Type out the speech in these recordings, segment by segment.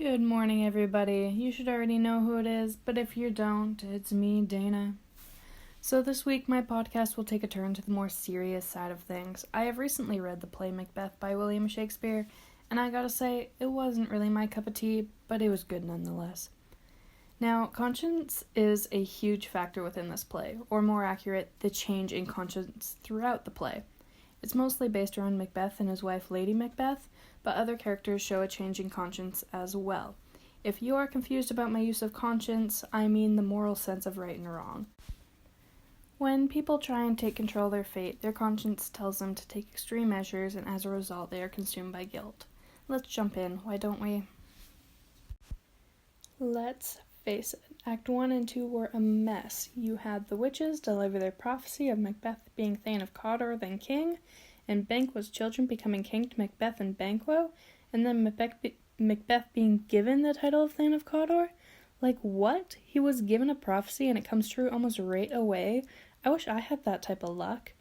Good morning, everybody. You should already know who it is, but if you don't, it's me, Dana. So this week, my podcast will take a turn to the more serious side of things. I have recently read the play Macbeth by William Shakespeare, and I gotta say, it wasn't really my cup of tea, but it was good nonetheless. Now, conscience is a huge factor within this play, or more accurate, the change in conscience throughout the play. It's mostly based around Macbeth and his wife Lady Macbeth, but other characters show a change in conscience as well. If you are confused about my use of conscience, I mean the moral sense of right and wrong. When people try and take control of their fate, their conscience tells them to take extreme measures, and as a result, they are consumed by guilt. Let's jump in, why don't we? Let's face it, Act 1 and 2 were a mess. You had the witches deliver their prophecy of Macbeth being Thane of Cawdor, then king, and Banquo's children becoming king to Macbeth and Banquo, and then Macbeth being given the title of Thane of Cawdor? Like, what? He was given a prophecy and it comes true almost right away? I wish I had that type of luck.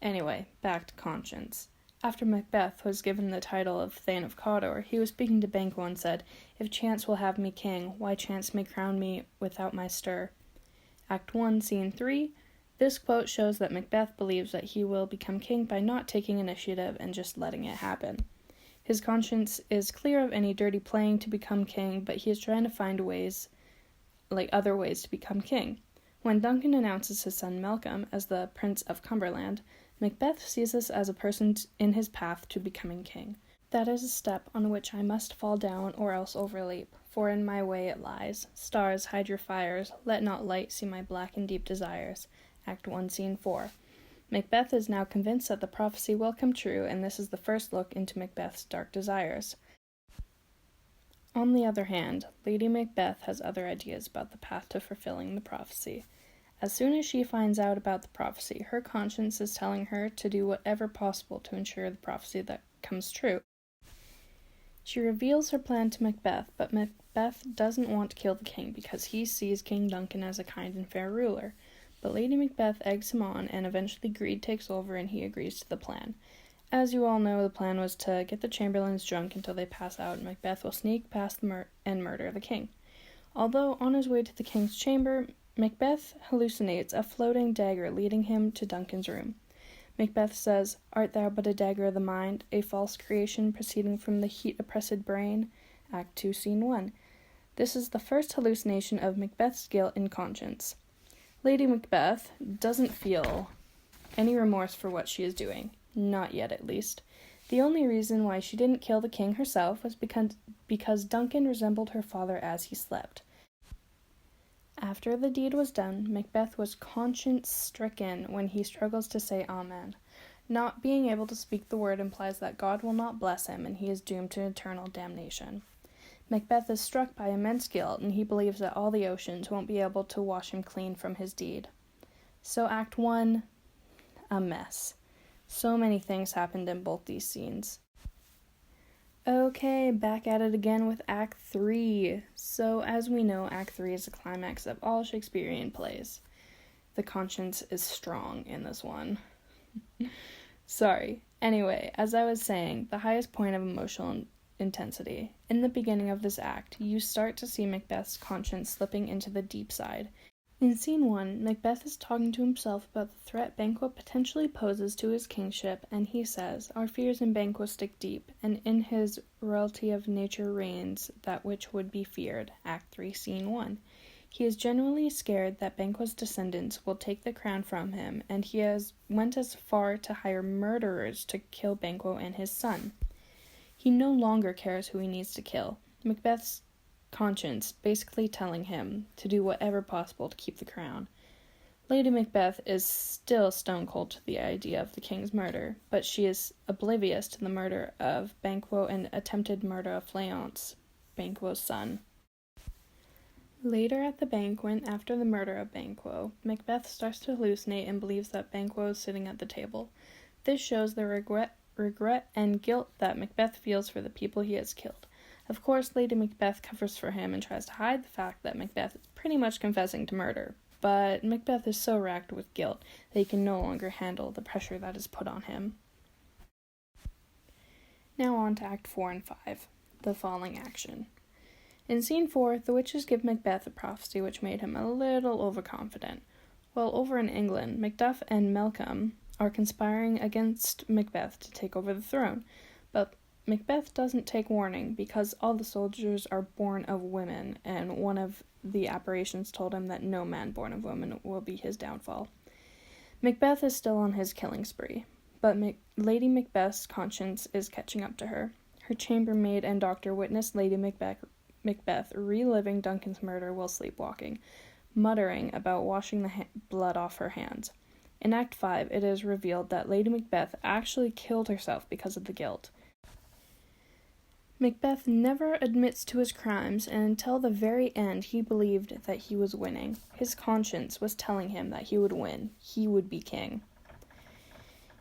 Anyway, back to conscience. After Macbeth was given the title of Thane of Cawdor, he was speaking to Banquo and said, "If chance will have me king, why chance may crown me without my stir?" Act 1, Scene 3. This quote shows that Macbeth believes that he will become king by not taking initiative and just letting it happen. His conscience is clear of any dirty playing to become king, but he is trying to find other ways to become king. When Duncan announces his son Malcolm as the Prince of Cumberland, Macbeth sees this as a person in his path to becoming king. "That is a step on which I must fall down or else overleap, for in my way it lies. Stars, hide your fires, let not light see my black and deep desires." Act 1, Scene 4. Macbeth is now convinced that the prophecy will come true, and this is the first look into Macbeth's dark desires. On the other hand, Lady Macbeth has other ideas about the path to fulfilling the prophecy. As soon as she finds out about the prophecy, her conscience is telling her to do whatever possible to ensure the prophecy that comes true. She reveals her plan to Macbeth, but Macbeth doesn't want to kill the king because he sees King Duncan as a kind and fair ruler. But Lady Macbeth eggs him on, and eventually greed takes over and he agrees to the plan. As you all know, the plan was to get the chamberlains drunk until they pass out, and Macbeth will sneak past and murder the king. Although on his way to the king's chamber, Macbeth hallucinates a floating dagger leading him to Duncan's room. Macbeth says, "Art thou but a dagger of the mind, a false creation proceeding from the heat-oppressed brain?" Act 2, Scene 1. This is the first hallucination of Macbeth's guilt and conscience. Lady Macbeth doesn't feel any remorse for what she is doing. Not yet, at least. The only reason why she didn't kill the king herself was because Duncan resembled her father as he slept. After the deed was done, Macbeth was conscience-stricken when he struggles to say Amen. Not being able to speak the word implies that God will not bless him, and he is doomed to eternal damnation. Macbeth is struck by immense guilt, and he believes that all the oceans won't be able to wash him clean from his deed. So Act 1, a mess. So many things happened in both these scenes. Okay, back at it again with Act 3. So, as we know, Act 3 is the climax of all Shakespearean plays. The conscience is strong in this one. Sorry. Anyway, as I was saying, the highest point of emotional intensity. In the beginning of this act, you start to see Macbeth's conscience slipping into the deep side. In Scene 1, Macbeth is talking to himself about the threat Banquo potentially poses to his kingship, and he says, "Our fears in Banquo stick deep, and in his royalty of nature reigns that which would be feared." Act 3, Scene 1. He is genuinely scared that Banquo's descendants will take the crown from him, and he went as far to hire murderers to kill Banquo and his son. He no longer cares who he needs to kill. Macbeth's conscience basically telling him to do whatever possible to keep the crown. Lady Macbeth is still stone cold to the idea of the king's murder, but she is oblivious to the murder of Banquo and attempted murder of Fleance, Banquo's son. Later at the banquet, after the murder of Banquo, Macbeth starts to hallucinate and believes that Banquo is sitting at the table. This shows the regret and guilt that Macbeth feels for the people he has killed. Of course, Lady Macbeth covers for him and tries to hide the fact that Macbeth is pretty much confessing to murder, but Macbeth is so racked with guilt that he can no longer handle the pressure that is put on him. Now on to Act 4 and 5, the falling action. In scene 4, the witches give Macbeth a prophecy which made him a little overconfident. While over in England, Macduff and Malcolm are conspiring against Macbeth to take over the throne, but Macbeth doesn't take warning because all the soldiers are born of women, and one of the apparitions told him that no man born of woman will be his downfall. Macbeth is still on his killing spree, but Lady Macbeth's conscience is catching up to her. Her chambermaid and doctor witness Lady Macbeth reliving Duncan's murder while sleepwalking, muttering about washing the blood off her hands. In Act 5, it is revealed that Lady Macbeth actually killed herself because of the guilt. Macbeth never admits to his crimes, and until the very end he believed that he was winning. His conscience was telling him that he would win. He would be king.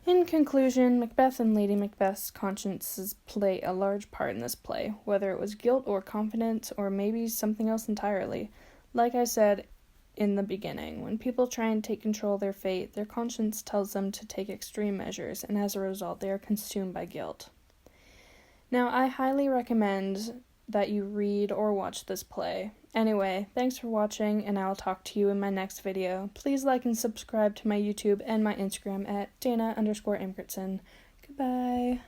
In conclusion, Macbeth and Lady Macbeth's consciences play a large part in this play, whether it was guilt or confidence or maybe something else entirely. Like I said in the beginning, when people try and take control of their fate, their conscience tells them to take extreme measures, and as a result, they are consumed by guilt. Now, I highly recommend that you read or watch this play. Anyway, thanks for watching, and I'll talk to you in my next video. Please like and subscribe to my YouTube and my Instagram at Dana_Ingbritson. Goodbye.